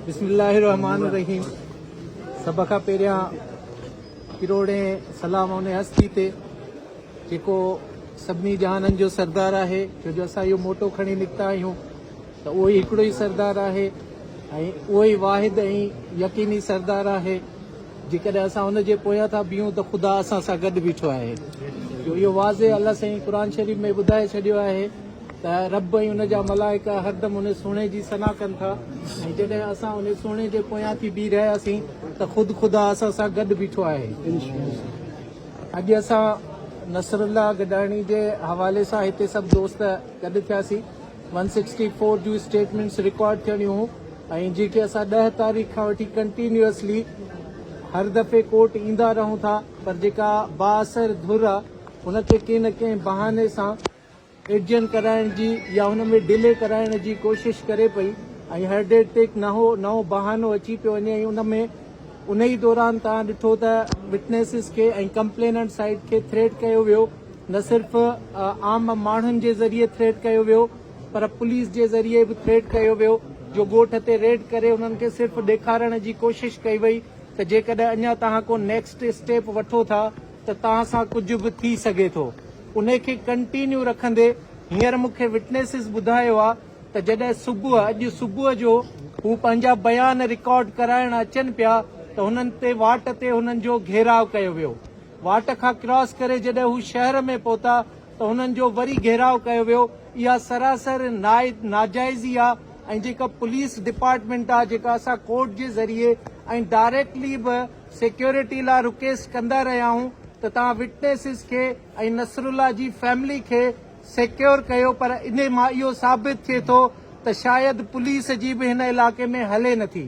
बिस्मिल्लाहिर्रहमानिर्रहीम। सब खां पहिरियां किरोड़े सलाम उन हस्ती ते जेको सभिनी जहाननि जो सरदार आहे, छो जो असां इहो मोटो खणी निकिता आहियूं त उहो ई हिकिड़ो ई सरदार आहे ऐं उहो ई वाहिद ऐं यकीनी सरदार आहे। जेकॾहिं असां हुनजे पोयां था बीहूं त ख़ुदा असां सां गॾु बीठो आहे। जो इहो वाज़े अल्लाह साईं क़ुर शरीफ़ में ॿुधाए छॾियो आहे त रब ऐं हुनजा मलाइका हरदम हुन सोणे जी सना कनि था ऐं जॾहिं असां हुन सोणे जे पोयां थी बीह रहियासीं त ख़ुदा असां सां गॾु बीठो आहे। अॼु असां नसरुल्लाह गडाणी जे हवाले सां हिते सभु दोस्त गॾु थियासीं। 164 जूं स्टेटमेंट्स रिकॉर्ड थियणियूं हुयूं ऐं जेके असां 10 तारीख़ खां वठी कंटिन्यूअसली हर दफ़े कोर्ट ईंदा रहूं था, पर जेका बाअसर धुर आहे हुनखे कंहिं न कंहिं बहाने सां एडजन कराइण जी या हुन में डिले कराइण जी कोशिश करे पई ऐं हर डेट ते नओं बहानो अची पियो वञे ऐं उन ई दौरान तव्हां ॾिठो त विटनेसिस खे ऐं कंप्लेनेंट साइड खे थ्रेट कयो वियो। न सिर्फ़ आम माण्हुनि जे ज़रिए थ्रेट कयो वियो पर पुलिस जे ज़रिए बि थ्रेट कयो वियो। जो ॻोठ ते रेड करे उन्हनि खे सिर्फ़ ॾेखारण जी कोशिश कई वई त जेकॾहिं अञा तव्हां को नेक्स्ट स्टेप वठो था त तव्हां सां कुझु बि थी सघे थो। उन खे कंटिन्यू रखंदे हींअर मूंखे विटनेसिस ॿुधायो आहे त जॾहिं अॼु सुबुह जो हू पंहिंजा बयान रिकॉर्ड कराइण अचनि पिया त हुननि ते वाट ते हुननि जो घेराव कयो वियो। वाट खां क्रॉस करे जॾहिं हू शहर में पहुता त हुननि जो वरी घेराव कयो वियो। इहा सरासर नाजाइज़ी आहे ऐं जेका पुलिस डिपार्टमेंट आहे, जेका असां कोर्ट जे ज़रिए ऐं डायरेक्टली बि सिक्योरिटी लाइ रिक्वेस्ट कंदा रहिया आहियूं त तव्हां विटनेसिस खे ऐं नसरुल्लाह जी फैमिली खे सिक्योर कयो, पर इन मां इहो साबित थिए थो त शायदि पुलिस जी बि हिन इलाइक़े में हले नथी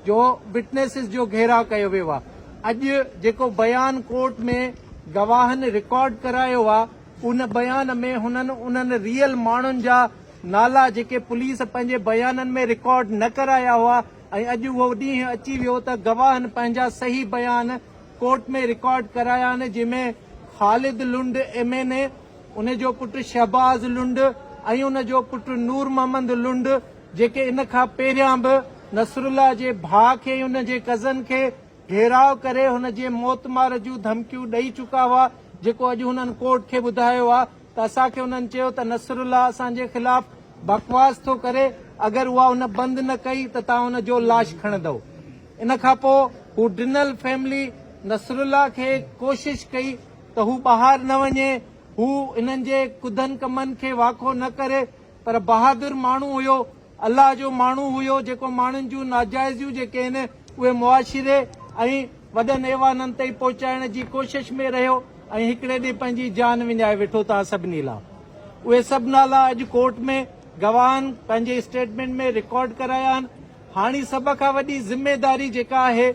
जो विटनेसिस जो घेराव कयो वियो आहे। अॼु जेको बयान कोर्ट में गवाहनि रिकॉर्ड करायो आहे उन बयान में उन्हनि रियल माण्हुनि जा नाला जेके पुलिस पंहिंजे बयाननि में रिकॉर्ड न कराया हुआ ऐं अॼु उहो ॾींहुं अची वियो त गवाहनि पंहिंजा सही बयान कोर्ट में रिकॉर्ड कराया आहिनि, जंहिंमें ख़ालिद लुंड MNA, उन जो पुटु शहबाज़ लुंड ऐं उन जो पुटु नूर मोहम्मद लुंड, जेके इन खां पहिरियां बि नसरुल्लाह जे भाउ खे ऐं उन जे कज़न खे घेराव करे हुन जे मौतमार जूं धमकियूं ॾेई चुका हुआ। जेको अॼु हुननि कोर्ट खे ॿुधायो आहे त असांखे हुननि चयो त नसरुल्लाह असांजे ख़िलाफ़ बकवास थो करे, अगरि उहा हुन बंदि न कई त तव्हां हुन जो लाश खणंदव। इन खां पोइ हू डिनल फैमिली नसरुल्लाह खे कोशिश कई त हू ॿाहिरि न वञे, हू इन्हनि जे कुदनि कमनि खे वाखो न करे, पर बहादुर माण्हू हुयो, अल्लाह जो माण्हू हुयो, जेको माण्हुनि जूं नाजाइज़ियूं जेके आहिनि उहे मुआशिरे ऐं वॾनि ऐवाननि ताईं पहुचाइण जी कोशिश में रहियो ऐं हिकिड़े ॾींहुं पंहिंजी जान विञाए वेठो तव्हां सभिनी लाइ। उहे सभु नाला अॼु कोर्ट में गवाहनि पंहिंजे स्टेटमेंट में रिकॉर्ड कराया आहिनि। हाणे सभ खां वॾी ज़िम्मेदारी जेका आहे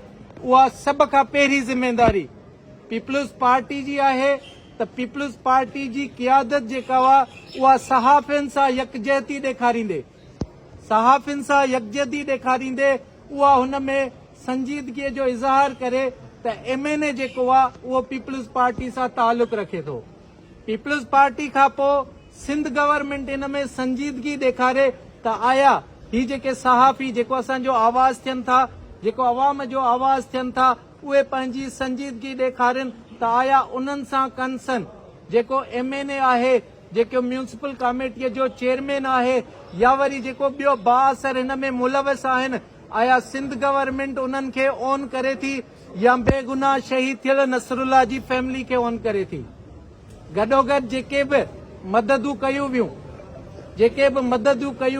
उहा सभ खां पहिरीं ज़िम्मेदारी पीपल्स पार्टी जी आहे त पीपल्स पार्टी जी क़ियादत जेका हुआ उहा सहाफ़ियुनि सां यकजहती ॾेखारींदे उहा हुन में संजीदगीअ जो इज़हार करे त MNA जेको आहे उहो पीपल्स पार्टी सां तालुक़ रखे थो। पीपल्स पार्टी खां पोइ सिंध गवर्नमेंट इन में संजीदगी ॾेखारे त आया ही जेके सहाफ़ी जेको असांजो आवाज़ थियनि था, जेको अवाम जो आवाज़ थियनि था, उहे पंहिंजी संजीदगी ॾेखारनि त आया उन्हनि सां कंसर्न जेको MNA आहे, जेको म्यूनिसिपल कमेटीअ जो चेयरमैन आहे या वरी जेको ॿियो बाअसर हिन में मुलविस आहिनि, आया सिंध गवर्नमेंट उन्हनि खे ऑन करे थी या बेगुनाह शहीद थियल नसरुल्लाह जी फैमिली खे ऑन करे थी। गॾोगॾु जेके बि मददूं कयूं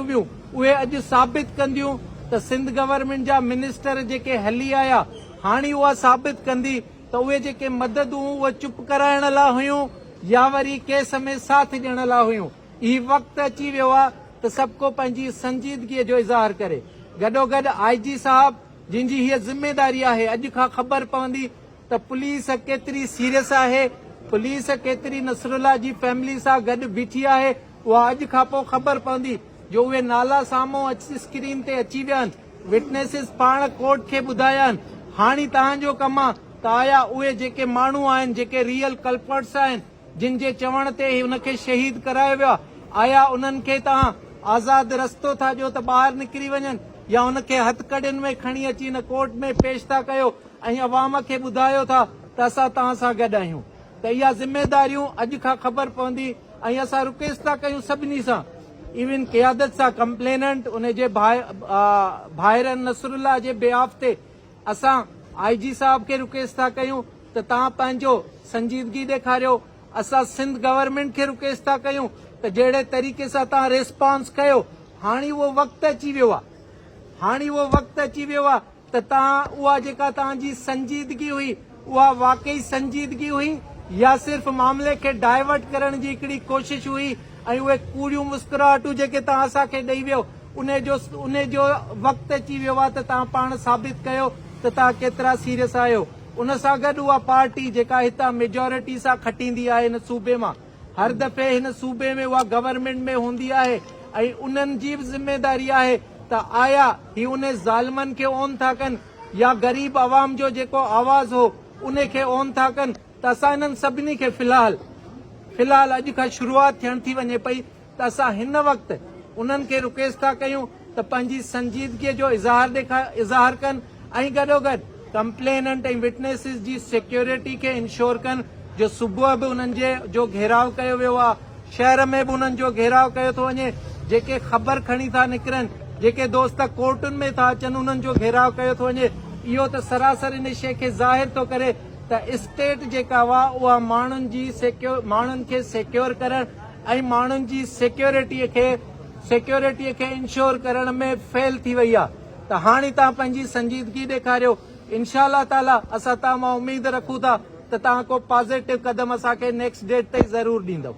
वियूं उहे अॼु साबित कंदियूं त सिंध गवर्नमेंट जा मिनिस्टर जेके हली आया हाणे उहा साबित कंदी त उहे जेके मददूं उहे चुप कराइण लाइ हुयूं या वरी केस में साथ ॾियण लाइ हुयूं। ही वक़्तु अची वियो आहे त सभु को पंहिंजी संजीदगीअ जो इज़हार करे। गॾोगॾु IG साहब जिनजी हीअ ज़िम्मेदारी आहे, अॼु खां ख़बर पवंदी त पुलिस केतिरी सीरियस आहे, पुलिस केतिरी नसरुल्लाह जी फैमिली सां गॾु बीठी आहे, उहा अॼु खां पोइ ख़बर पवंदी। जो उहे नाला साम्हूं स्क्रीन ते अची विया आहिनि, विटनेसिस पाण कोर्ट खे ॿुधाया आहिनि। हाणे तव्हांजो कमु आहे त आया उहे जेके माण्हू आहिनि, जेके रियल कल्पर्ट्स आहिनि, जिन जे चवण ते हुनखे शहीद करायो वियो आहे, आया उन्हनि खे तव्हां आज़ाद रस्तो था ॾियो त ॿाहिरि निकिरी वञनि या उनखे हथकड़ियुनि में खणी अची हिन कोर्ट में पेश था कयो ऐं अवाम खे ॿुधायो था त असां तव्हां सां गॾु आहियूं। त इहा ज़िम्मेदारियूं अॼु खां ख़बर पवंदी ऐं असां रिक्वेस्ट था कयूं सभिनी सां, इवन क़यादत सां कंप्लेनेंट उन जे भाइरनि नसरुल्ला जे बिहाफ ते असां IG साहब खे रिक्वेस्ट था कयूं त तव्हां पंहिंजो संजीदगी ॾेखारियो। असां सिंध गवर्नमेंट खे रिक्वेस्ट था कयूं त जहिड़े तरीक़े सां तव्हां रिस्पॉन्स कयो, हाणे उहो वक़्तु अची वियो आहे, हाणे उहो वक़्तु अची वियो आहे त तव्हां उहा जेका तव्हांजी संजीदगी हुई उहा वाकई संजीदगी हुई या सिर्फ़ मामले खे डाइवर्ट करण जी हिकिड़ी कोशिश हुई ऐं उहे कूड़ियूं मुस्कुराहटूं जेके तव्हां असांखे ॾेई वियो उन जो वक़्तु अची वियो आहे त तव्हां पाण साबित कयो त तव्हां केतिरा सीरियस आहियो। उन सां गॾु उहा पार्टी जेका हितां मेजोरिटी सां खटींदी आहे हिन सूबे मां, हर दफ़े हिन सूबे में उहा गवर्नमेंट में हूंदी आहे ऐं उन्हनि जी बि ज़िम्मेदारी आहे त आया ही उन ज़ालिमनि खे ऑन था कनि या ग़रीब अवाम जो जेको आवाज़ हो उन खे ऑन था कनि। त असां हिननि सभिनी खे फ़िलहाल अॼु खां शुरूआत थियण थी वञे पई त असां हिन वक़्तु उन्हनि खे रिक्वेस्ट था कयूं त पंहिंजी संजीदगीअ जो इज़हार कनि ऐं गॾोगॾु कंप्लेनेंट ऐं विटनेसिस जी सिक्योरिटी खे इंश्योर कनि जो सुबुह बि उन्हनि जो घेराव कयो वियो आहे, शहर में बि उन्हनि जो घेराव कयो थो वञे, जेके ख़बर खणी था निकिरनि, जेके दोस्त कोर्टुनि में था अचनि उन्हनि जो घेराव कयो थो वञे। इहो त सरासर इन शइ खे ज़ाहिर थो करे त स्टेट जेका हुआ उहा माण्हुनि खे सिक्योर करण ऐं माण्हुनि जी सिक्योरिटीअ खे इंश्योर करण में फेल थी वई आहे। त हाणे तव्हां पंहिंजी संजीदगी ॾेखारियो। इंशाअल्लाह ताला असां तव्हां मां उमेद रखूं था त तव्हां को पॉज़िटिव कदम असांखे नेक्स्ट डेट ताईं ज़रूरु ॾींदव।